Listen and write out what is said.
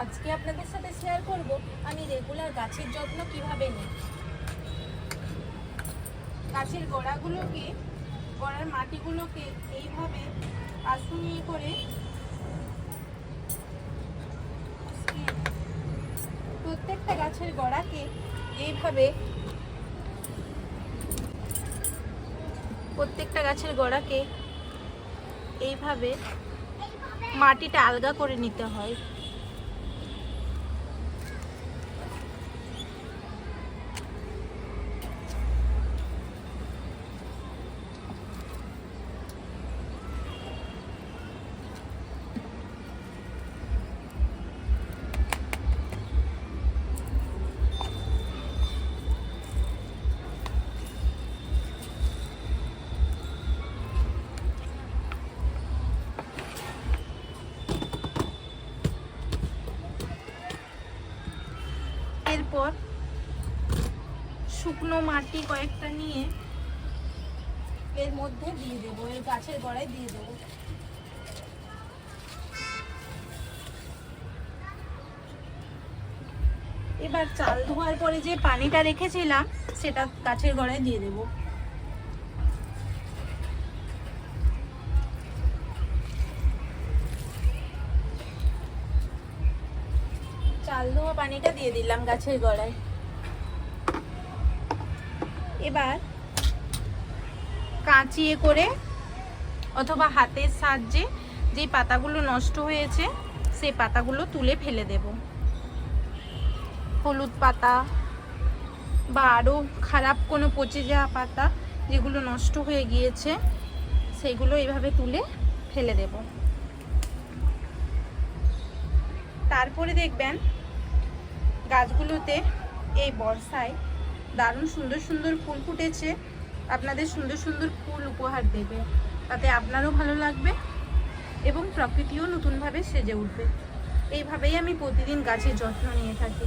আজকে আপনাদের সাথে শেয়ার করব আমি রেগুলার গাছের যত্ন কিভাবে নিই। গাছের গোড়াগুলোকে, গোড়ার মাটিগুলোকে এইভাবে পাশুনি করে প্রত্যেকটা গাছের গোড়াকে এইভাবে মাটিটা আলগা করে নিতে হয়। এরপর শুকনো মাটি কয়েকটা নিয়ে এর মধ্যে দিয়ে দেবো, এর গাছের গোড়ায় দিয়ে দেবো। এবার চাল ধোয়ার পরে যে পানিটা রেখেছিলাম সেটা গাছের গোড়ায় দিয়ে দেবো। চাল ধোয়া পানিটা দিয়ে দিলাম গাছের গোড়ায়। এবার কাঁচিয়ে করে অথবা হাতের সাহায্যে যে পাতাগুলো নষ্ট হয়েছে সেই পাতাগুলো তুলে ফেলে দেব। হলুদ পাতা বা আরও খারাপ কোনো পচে যাওয়া পাতা যেগুলো নষ্ট হয়ে গিয়েছে সেগুলো এইভাবে তুলে ফেলে দেব। তারপরে দেখবেন গাছগুলোতে এই বর্ষায় দারুণ সুন্দর সুন্দর ফুল ফুটেছে। আপনাদের সুন্দর সুন্দর ফুল উপহার দেবে, তাতে আপনারও ভালো লাগবে এবং প্রকৃতিও নতুনভাবে সেজে উঠবে। এইভাবেই আমি প্রতিদিন গাছের যত্ন নিয়ে থাকি।